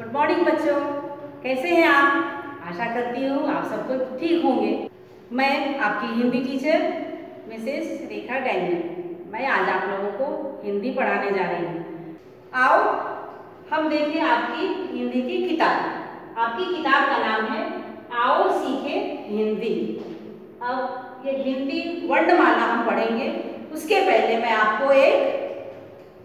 Good morning बच्चों, कैसे हैं आप? आशा करती हूँ आप सब कुछ ठीक होंगे। मैं आपकी हिंदी टीचर मिसेस रेखा डैनियल, मैं आज आप लोगों को हिंदी पढ़ाने जा रही हूँ। आओ हम देखें आपकी हिंदी की किताब। आपकी किताब का नाम है आओ सीखे हिंदी। अब ये हिंदी वर्णमाला हम पढ़ेंगे, उसके पहले मैं आपको एक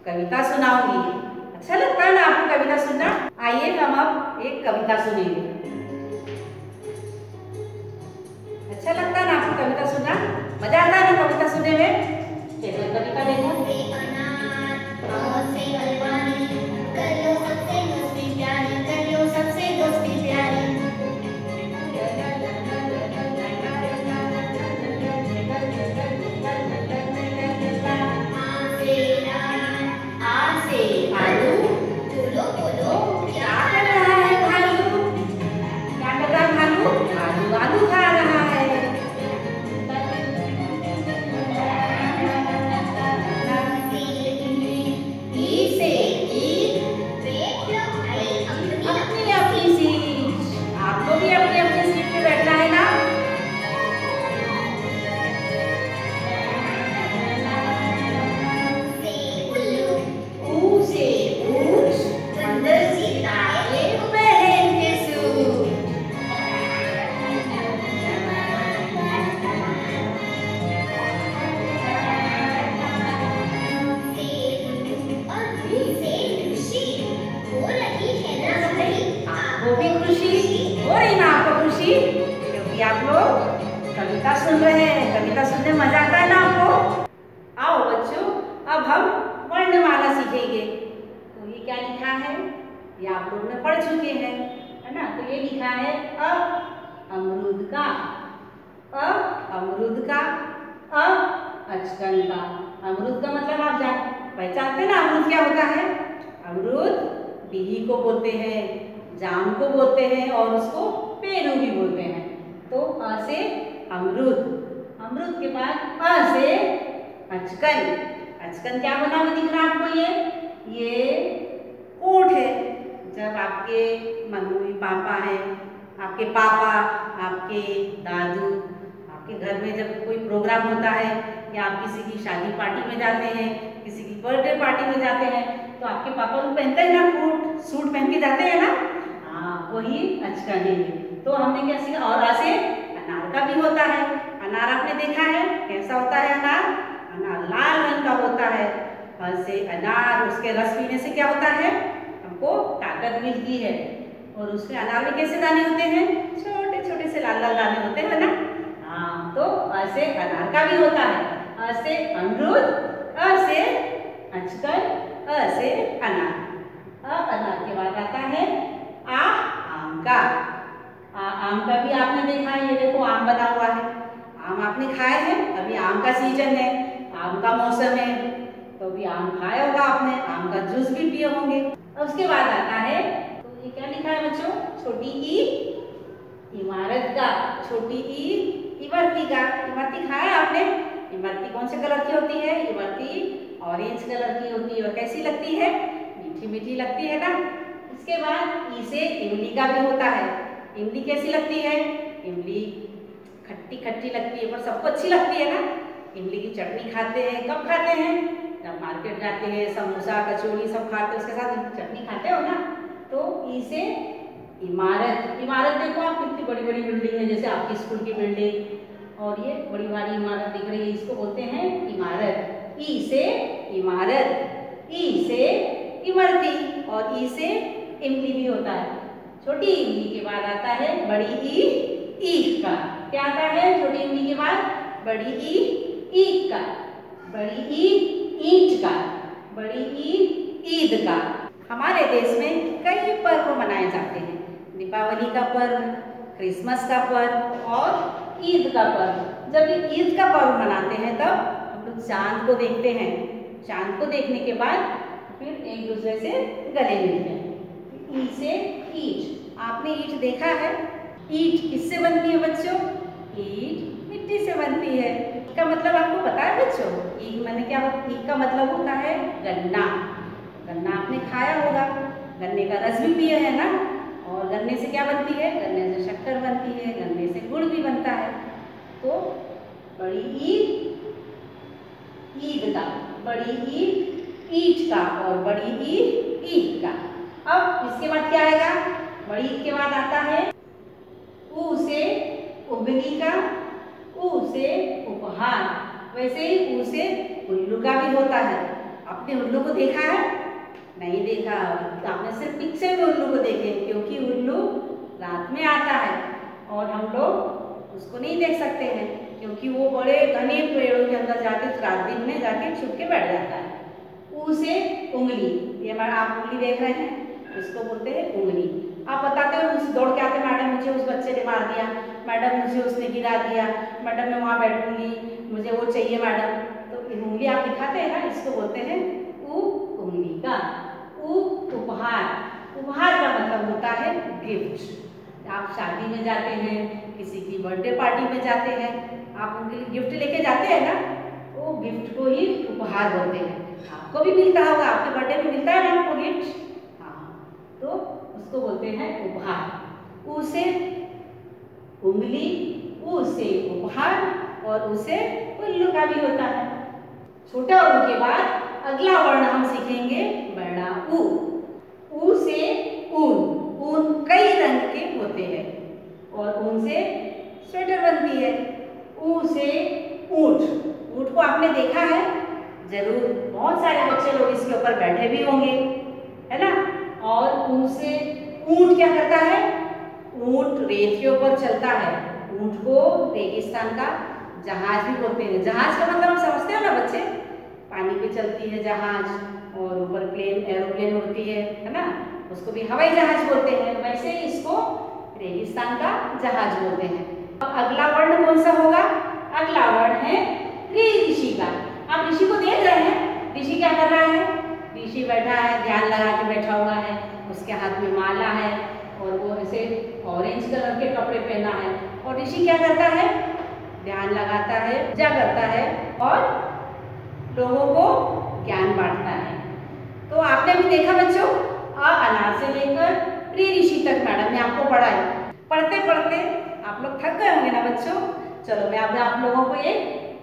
कविता सुनाऊंगी। अच्छा लगता है ना आपको कविता सुनना? आइए हम अब एक कविता सुनेंगे। अच्छा लगता है ना आपको कविता सुनना? मजा आता है ना कविता सुनने में? चलो कविता देखो। आप लोग कविता सुन रहे हैं, कविता सुनने मजा आता है ना आपको? आओ बच्चों, अब हम वर्णमाला सीखेंगे। तो ये क्या लिखा है, ये आप लोग ने पढ़ चुके हैं, है ना? तो ये लिखा है अमरूद का, अमरूद का, अचकन का। अमरूद का मतलब आप पहचानते ना अमरूद क्या होता है? अमरूद बिही को बोलते हैं, जाम को बोलते हैं और उसको पेरू भी बोलते हैं। तो अ से अमरूद, अमरूद के बाद अ से अचकन। अचकन क्या बना हुआ दिख रहा है आपको? ये कोट है। जब आपके मम्मी पापा हैं, आपके पापा, आपके दादू, आपके घर में जब कोई प्रोग्राम होता है या आप किसी की शादी पार्टी में जाते हैं, किसी की बर्थडे पार्टी में जाते हैं, तो आपके पापा लोग पहनते हैं ना कोट, सूट पहन के जाते हैं ना? हाँ, वही अचकन है। तो हमने क्या सीखा? और अ से अनार का भी होता है। अनार आपने देखा है कैसा होता है? अनार, अनार लाल रंग का होता है। अ से अनार, उसके रस पीने से क्या होता है? हमको ताकत मिलती है। और उसमें अनार में कैसे दाने होते हैं? छोटे छोटे से लाल लाल दाने होते हैं ना? हाँ, तो अ से अनार का भी होता है। अ से अमरूद, अ से अचकन, अ से अनार। अनार के बाद आता है आम का। आम का भी आपने देखा है, ये देखो आम बना हुआ है। आम आपने खाए हैं? अभी आम का सीजन है, आम का मौसम है, तो अभी आम खाया होगा आपने, आम का जूस भी पिए होंगे। उसके बाद आता है, तो ये क्या लिखा है बच्चों? छोटी ई इमारत का। छोटी ई इमरती का। इमरती खाया आपने? इमरती कौन से कलर की होती है? इमरती ऑरेंज कलर की होती है। और कैसी लगती है? मीठी मीठी लगती है ना? इसके बाद ई से इमली का भी होता है। इमली कैसी लगती है? इमली खट्टी खट्टी लगती है, पर सबको अच्छी लगती है ना? इमली की चटनी खाते हैं। कब खाते हैं? जब मार्केट जाते हैं, समोसा कचौड़ी सब खाते हैं, उसके साथ चटनी खाते हो ना? तो ई से इमारत। इमारत देखो आप, कितनी बड़ी बड़ी बिल्डिंग है, जैसे आपकी स्कूल की बिल्डिंग, और ये बड़ी बड़ी इमारत दिख रही है, इसको बोलते हैं इमारत। ई से इमारत, ई से इमरती, और ई से इमली भी होता है। छोटी इमली के बाद आता है बड़ी ई ईख का। क्या आता है छोटी इमली के बाद? बड़ी ई ईख का। बड़ी ई ईंट का। बड़ी ई ईद का। हमारे देश में कई पर्व मनाए जाते हैं। दीपावली का पर्व, क्रिसमस का पर्व और ईद का पर्व। जब ईद का पर्व मनाते हैं तब हम लोग चांद को देखते हैं। चांद को देखने के बाद फिर एक दूसरे से गले मिलते हैं। ई से ईंट। आपने ईंट देखा है? ईंट किससे बनती है बच्चों? ईंट मिट्टी से बनती है। इसका मतलब आपको पता है बच्चों? ईंट माने क्या? ईंट का मतलब होता है गन्ना। गन्ना आपने खाया होगा, गन्ने का रस भी पिए है ना? गन्ने से क्या बनती है? गन्ने से शक्कर बनती है, गन्ने से गुड़ भी बनता है। तो बड़ी ईद ईद का, बड़ी ईद ईद का और बड़ी ईद ईद का। अब इसके बाद क्या आएगा? बड़ी ईद के बाद आता है ऊ से उंगली का, ऊ से उपहार। वैसे ही ऊ से उल्लू का भी होता है। आपने उल्लू को देखा है? नहीं देखा, आपने सिर्फ पिक्चर में उल्लू को देखे, क्योंकि उल्लू रात में आता है और हम लोग उसको नहीं देख सकते हैं, क्योंकि वो बड़े घने पेड़ों के अंदर जाके रात दिन में जाके छुप के बैठ जाता है। ऊ से उंगली, ये आप उंगली देख रहे हैं, इसको बोलते हैं उंगली। आप बताते हो, उस दौड़ के आते, मैडम मुझे उस बच्चे ने मार दिया, मैडम मुझे उसने गिरा दिया, मैडम मैं वहाँ बैठूंगी, मुझे वो चाहिए मैडम। तो उंगली आप दिखाते हैं ना, इसको बोलते हैं ऊ उंगली का। ऊ उपहार, उपहार का मतलब होता है गिफ्ट। आप शादी में जाते हैं, किसी की बर्थडे पार्टी में जाते हैं, आप उनके लिए गिफ्ट लेके जाते हैं ना, वो गिफ्ट को ही उपहार बोलते हैं। आपको भी मिलता होगा, आपके बर्थडे में मिलता है ना आपको गिफ्ट, हाँ, तो उसको बोलते हैं उपहार। ऊ से उंगली, ऊ से उपहार और ऊ से उल्लू का भी होता है। छोटा ऊ के बाद अगला वर्ण हम सीखेंगे बड़ा ऊ। ऊ से ऊन, ऊन कई रंग के होते हैं और ऊन से स्वेटर बनती है। ऊ से ऊंट, ऊंट को आपने देखा है जरूर, बहुत सारे बच्चे लोग इसके ऊपर बैठे भी होंगे, है ना। और ऊन से ऊंट क्या करता है? ऊंट रेत के ऊपर चलता है। ऊंट को रेगिस्तान का जहाज भी बोलते हैं। जहाज का मतलब हम समझते हो ना बच्चे, पानी पे चलती है जहाज और ऊपर प्लेन एरोप्लेन उड़ती है ना, उसको भी हवाई जहाज बोलते हैं। वैसे ही इसको रेगिस्तान का जहाज बोलते हैं। अब अगला वर्ण कौन सा होगा? अगला वर्ण है ऋषि का। आप ऋषि को देख रहे हैं, ऋषि क्या कर रहा है? ऋषि बैठा है, ध्यान लगा के बैठा हुआ है, उसके हाथ में माला है और वो ऐसे ऑरेंज कलर के कपड़े पहना है। और ऋषि क्या करता है? ध्यान लगाता है, पूजा करता है और लोगों को ज्ञान बांटता है। तो आपने भी देखा बच्चों, अनार से लेकर ऋषि तक मैडम ने आपको पढ़ाई। पढ़ते पढ़ते आप लोग थक गए होंगे ना बच्चों। चलो मैं अब आप लोगों को एक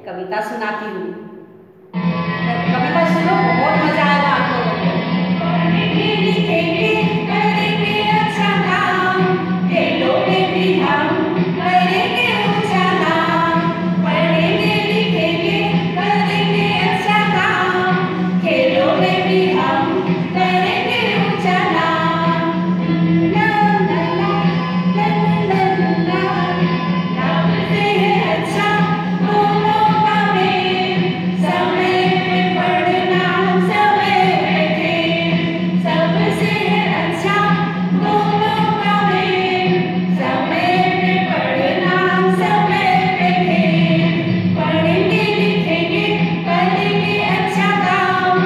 कविता सुनाती हूँ। कविता सुनो, बहुत मजा आएगा आप लोगों को। पढ़ेंगे लिखेंगे करेंगे अच्छा काम, खेलों में भी हम करेंगे ऊंचा नाम। पढ़ेंगे लिखेंगे करेंगे अच्छा काम, खेलों में भी हम करेंगे ऊंचा नाम। ला ला ला ला ला ला, नाम से है अच्छा दोनों का मेल, समय पे पढ़ना समय पे खेल। सबसे है अच्छा दोनों का मेल, समय पे पढ़ना समय पे खेल। पढ़ेंगे लिखेंगे करेंगे अच्छा काम,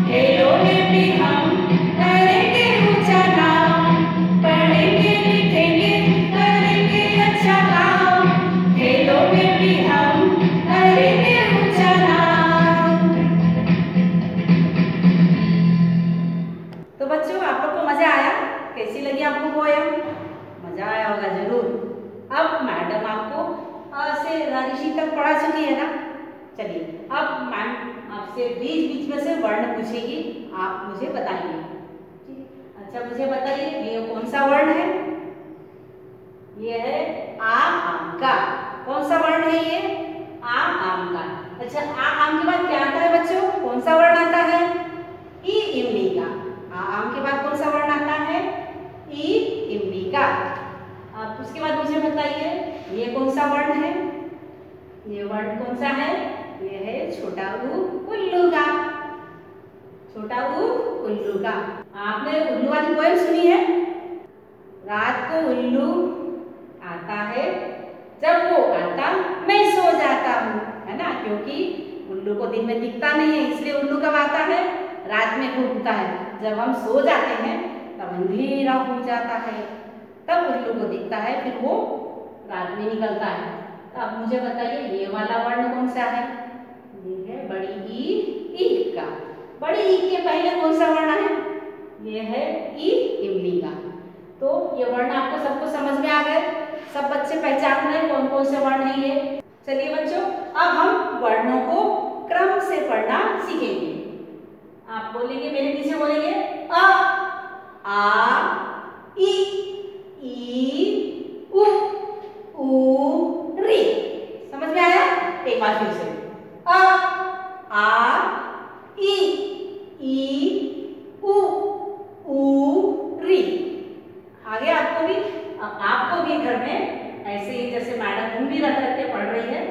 खेलों में भी हम करेंगे ऊंचा नाम। पढ़ेंगे लिखेंगे करेंगे अच्छा काम, खेलों में भी हम करेंगे ऊंचा नाम। तो बच्चों आप लोग को मजा आया? कैसी लगी आपको पोएम? मजा आया होगा जरूर। अब मैडम आपको अ से ऋषि तक पढ़ा चुकी है ना। चलिए अब मैम आपसे बीच बीच में से वर्ण पूछेगी, आप मुझे बताइए। अच्छा मुझे बताइए, ये कौन सा वर्ण है? ये है आम का। कौन सा वर्ण है ये? आम का। अच्छा आम के बाद क्या आता है बच्चों? कौन सा वर्ण आता है? ई इमली का। आम के बाद कौन सा वर्ण आता है? ई इमली का। अब उसके बाद मुझे बताइए, ये कौन सा वर्ण है? ये वर्ण कौन सा है? ये है छोटा ऊ उल्लू का। छोटा ऊ उल्लू का। आपने उल्लू वाली पोएम सुनी है? रात को उल्लू आता है, जब वो आता मैं सो जाता हूँ, है ना। क्योंकि उल्लू को दिन में दिखता नहीं है, इसलिए उल्लू कब आता है? रात में घूमता है। जब हम सो जाते हैं तब अंधेरा हो जाता है, तब उल्लू को दिखता है, फिर वो रात में निकलता है। तो अब मुझे बताइए, ये वाला वर्ण कौन सा है? ये है बड़ी ई का। बड़ी ई के पहले कौन सा वर्ण है? ये है ई इमली का। तो ये वर्ण आपको सबको समझ में आ गए, सब बच्चे पहचान रहे हैं कौन कौन से वर्ण हैं ये। चलिए बच्चों, अब हम वर्णों को क्रम से पढ़ना सीखेंगे। आप बोलेंगे, मेरे पीछे बोलेंगे अ, आ, ई, उ, री। समझ में आया? एक बार फिर से अ, आ, ई, उ, री। आगे आपको भी घर में ऐसे ही, जैसे मैडम उंगली रख के पढ़ रही है,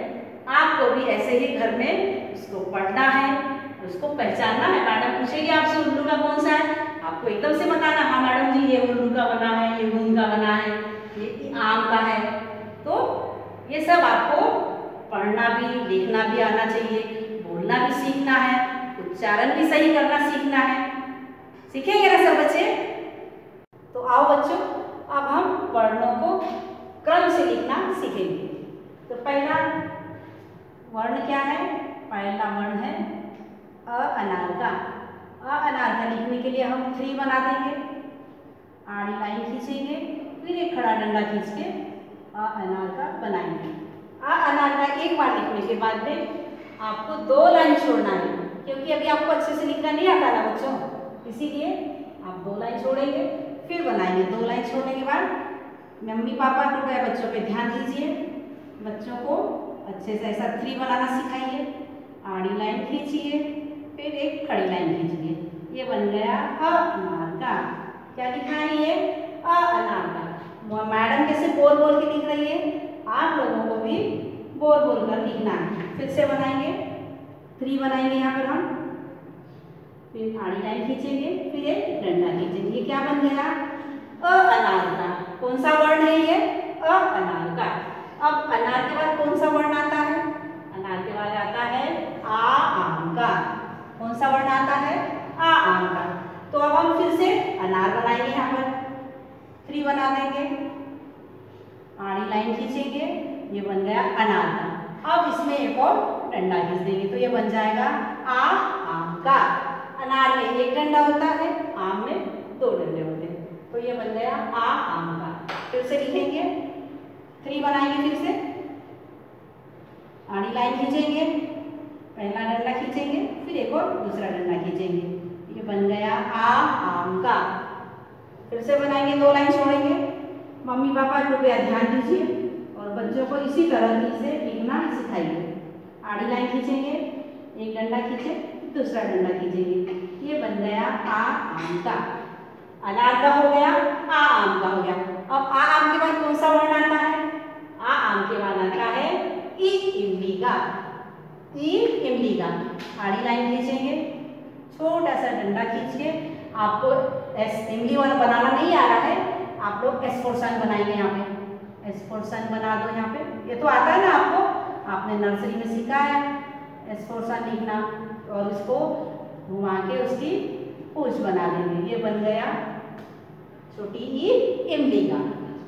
आपको भी ऐसे ही घर में उसको पढ़ना है, उसको पहचानना है। मैडम पूछेगी आपसे उल्लू का कौन सा है, आपको एकदम से बताना, हाँ मैडम जी ये उल्लू का बना है, ये ऊन का बना है, ये आम का है। तो ये सब आपको पढ़ना भी, लिखना भी आना चाहिए, बोलना भी सीखना है, उच्चारण भी सही करना सीखना है। सीखेंगे ना सब बच्चे? तो आओ बच्चों, अब हम वर्णों को क्रम से लिखना सीखेंगे। तो पहला वर्ण क्या है? पहला वर्ण है अ अनार का। अ अनार का लिखने के लिए हम 3 बना देंगे, आड़ी लाइन खींचेंगे, फिर एक खड़ा डंडा खींच के अ अनार का बनाएंगे। अ अनार का एक बार लिखने के बाद में आपको 2 लाइन छोड़ना है, क्योंकि अभी आपको अच्छे से लिखना नहीं आता ना बच्चों, इसीलिए आप 2 लाइन छोड़ेंगे, फिर बनाएंगे। 2 लाइन छोड़ने के बाद मम्मी पापा कृपया बच्चों पे ध्यान दीजिए, बच्चों को अच्छे से ऐसा 3 बनाना सिखाइए। आड़ी लाइन खींचिए, फिर एक खड़ी लाइन खींचिए, ये बन गया अ अनार का। क्या लिखा है ये? अ अनार का। मैडम कैसे बोल बोल के लिख रही है, आप लोगों को भी बोल बोल कर लिखना है। फिर से बनाएंगे, 3 बनाएंगे यहाँ पर हम, फिर आड़ी लाइन खींचेंगे, फिर एक डंडा खींचेंगे। ये क्या बन गया? अ अनार का। कौन सा वर्ण है ये? अ अनार का। अब अनार के बाद कौन सा वर्ण आता है? अनार के बाद आता है आ आम का। कौन सा वर्ण आता है? आ आम का। तो अब हम फिर से अनार बनाएंगे, यहाँ पर 3 बना देंगे, आड़ी लाइन खींचेंगे, ये बन गया अनार का। अब इसमें एक और डंडा खींच देंगे, तो ये बन जाएगा आ आम का। अनार में 1 डंडा होता है, आम में 2 डंडे होते हैं, तो ये बन गया आ आम का। फिर से लिखेंगे, 3 बनाएंगे, फिर से आड़ी लाइन खींचेंगे, पहला डंडा खींचेंगे, फिर एक और दूसरा डंडा खींचेंगे, ये बन गया आ आम का। फिर से बनाएंगे, 2 लाइन छोड़ेंगे। मम्मी पापा कृपया ध्यान दीजिए और बच्चों को इसी तरह से लिखना सिखाइए। आड़ी लाइन खींचेंगे, एक डंडा खींचे, दूसरा डंडा खींचेंगे, ये बन गया आ आम का। अनार का हो गया, आ आम का हो गया। अब आ आम के बाद कौन सा वर्ण आता है? आ आम के बाद आता है ई इमली का। ई इमली का। आड़ी लाइन खींचेंगे, छोटा सा डंडा खींच के, आपको एस इमली वाला बनाना नहीं आ रहा है, आप लोग एस फोर साइन बनाएंगे। यहाँ पे एस फोर साइन बना दो। यहाँ पे ये तो आता है ना आपको, आपने नर्सरी में सीखा है एस फोर साइन लिखना, और इसको घुमा के उसकी पूंछ बना देंगे, ये बन गया छोटी ई इमली का।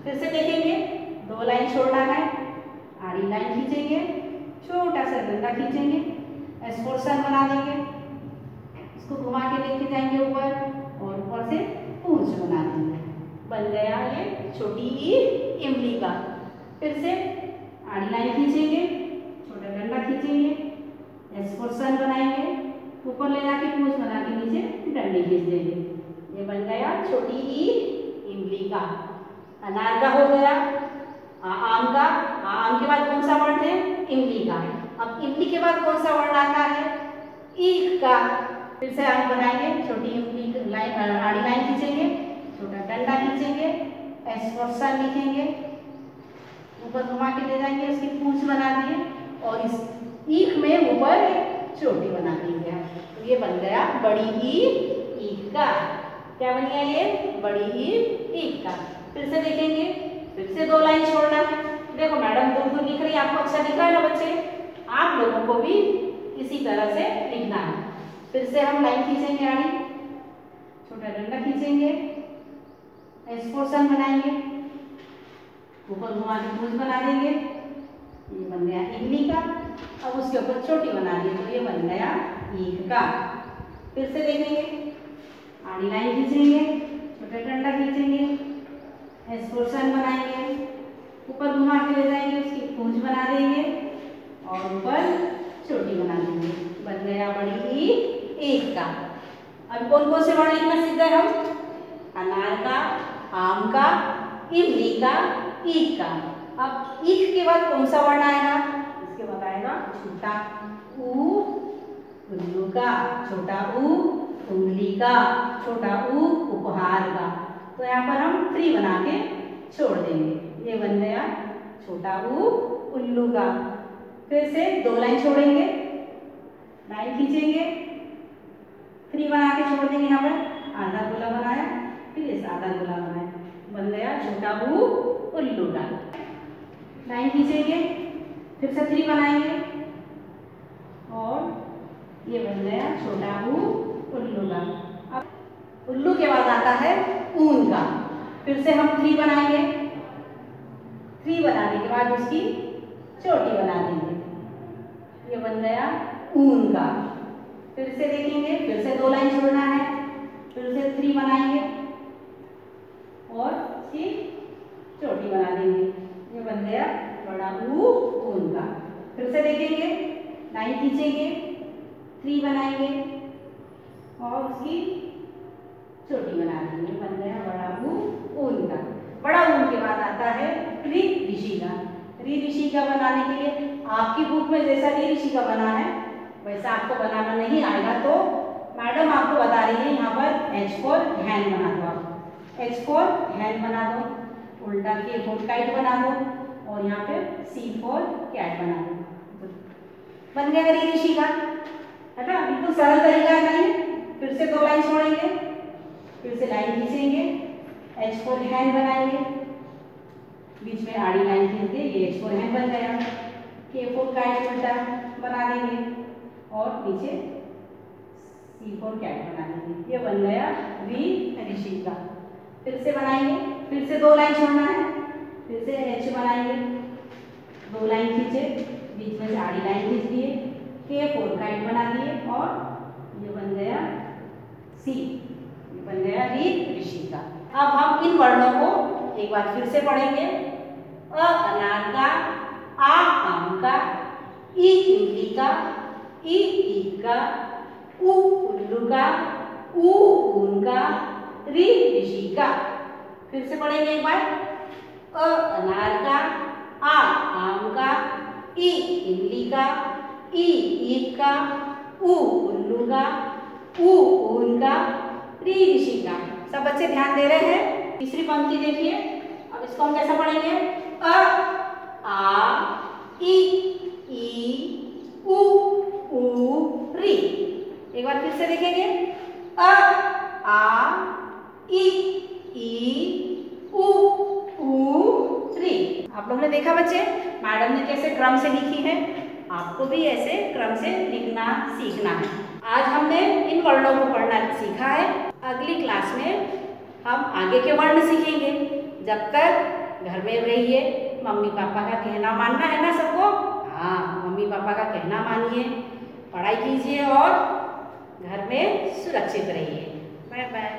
फिर से देखेंगे, 2 लाइन छोड़ना है, आड़ी लाइन खींचेंगे, छोटा सा डंडा खींचेंगे, एस फोर साइन बना देंगे, इसको घुमा के लेके जाएंगे ऊपर, और ऊपर से पूंछ बना देंगे, बन गया ये छोटी ई इमली का। फिर से आड़ी लाइन खींचेंगे, छोटा डंडा खींचेंगे, एस फोर साइन बनाएंगे, ऊपर ले जाके पूंछ बना के नीचे डंडी खींच देंगे, ये बन गया छोटी ई इमली का। अनार का हो गया, आम का। आम के बाद कौन सा वर्ण है? इमली का। अब इमली के बाद कौन सा वर्ण आता है? ईख का। फिर से आम बनाएंगे, छोटी इमली लाइन, आड़ी लाइन खींचेंगे, छोटा डंडा खींचेंगे, एस फोर साइन लिखेंगे, ऊपर घुमा के ले जाएंगे, उसकी पूंछ बना दिए, और इस ईख में ऊपर चोटी बना देंगे, तो ये बन गया बड़ी ई ईख का। क्या बन गया ये? बड़ी ई ईख का। फिर से देखेंगे, फिर से 2 लाइन छोड़ना है। देखो मैडम दूर दूर लिख रही है, आपको अच्छा दिखा है ना बच्चे? आप लोगों को भी इसी तरह से लिखना है। फिर से हम लाइन खींचेंगे, आड़ी, छोटा डंडा खींचेंगे, एस फोर साइन बनाएंगे, ऊपर घुमा के पूंछ बना देंगे, ये बन गया इमली का। अब उसके ऊपर चोटी बना दी, तो ये बन गया ईख का। फिर से देखेंगे, आड़ी लाइन खींचेंगे, छोटा डंडा खींचेंगे, फॉर सन बनाएंगे, ऊपर घुमा के ले जाएंगे, उसकी पूंछ बना देंगे और ऊपर छोटी बना देंगे, बन गया बड़ी ई एक का। अब कौन कौन से वर्ण लिखना सीख गए हम? अनार का, आम का, इमली का, ईख का। अब ईख के बाद कौन सा वर्ण आएगा? इसके बाद आएगा छोटा ऊ, उल्लू का, छोटा ऊ, उंगली का, छोटा ऊ, उपहार का। तो यहाँ पर हम ट्री बना के छोड़ देंगे। ये बन गया छोटा ऊ उल्लू का। फिर से 2 लाइन छोड़ेंगे, लाइन खींचेंगे, ट्री बना के छोड़ देंगे। यहाँ पर आधा गोला बनाया, फिर इस आधा गोला बनाया, बन गया छोटा ऊ उल्लू का। लाइन खींचेंगे, फिर से ट्री बनाएंगे और ये बन गया छोटा ऊ उल्लू का। अब उल्लू के बाद आता है ऊन का। फिर से हम ट्री बनाएंगे, ट्री बनाने के बाद उसकी चोटी बना देंगे, ये बन गया ऊन का। फिर से देखेंगे, फिर से 2 लाइन छोड़ना है, फिर से ट्री बनाएंगे और उसकी चोटी बना देंगे, ये बन गया बड़ा ऊ ऊन का। फिर से देखेंगे, लाइन खींचेंगे, ट्री बनाएंगे और उसकी चोटी बना देंगे, बन गया बड़ा ऊ ऊन का। बड़ा ऊन के बाद आता है री ऋषि का। री ऋषि का बनाने के लिए आपकी बुक में जैसा री ऋषि का बना है वैसा आपको बनाना नहीं आएगा, तो मैडम आपको बता रही है यहाँ पर H फॉर हैंड बना दो। आप H फॉर हैंड बना दो, उल्टा के फॉर काइट बना दो और यहाँ पे C फॉर कैट बना दो, बन गया री ऋषि का, है ना। बिल्कुल सरल तरीका है। फिर से 2 लाइन छोड़ेंगे, फिर से लाइन खींचेंगे, H फॉर हैंड बनाएंगे, बीच में आड़ी लाइन खींच के ये H फॉर हैंड बन गया। K फॉर काइट उल्टा बना देंगे और नीचे C फॉर कैट बना देंगे, ये बन गया री ऋषि का। फिर से बनाएंगे, फिर से 2 लाइन छोड़ना है, फिर से H बनाएंगे, 2 लाइन खींचे, बीच में से आड़ी लाइन खींच दिए, K फॉर काइट बना दिए और ये बन गया C, ये बन गया री ऋषि का। अब हम इन वर्णों को एक बार फिर से पढ़ेंगे। अ अनार का, आ आम का, ई इमली का, ई ईख का, उ उल्लू का, ऊ ऊन का, री ऋषि का। फिर से पढ़ेंगे एक बार। अ अनार का, आ आम का, ई इमली का, ई ईख का, उ उल्लू का, ऊ ऊन का, री ऋषि का। सब बच्चे ध्यान दे रहे हैं। तीसरी पंक्ति देखिए, अब इसको हम कैसा पढ़ेंगे? अ आ ई उ ऊ री। एक बार फिर से देखेंगे। अ आ ई उ ऊ री। आप लोगों ने देखा बच्चे मैडम ने कैसे क्रम से लिखी है, आपको भी ऐसे क्रम से लिखना सीखना है। आज हमने इन वर्णों को पढ़ना सीखा है। अगली क्लास में हम आगे के वर्ण सीखेंगे। जब तक घर में रहिए, मम्मी पापा का कहना मानना है ना सबको। हाँ, मम्मी पापा का कहना मानिए, पढ़ाई कीजिए और घर में सुरक्षित रहिए। Bye bye.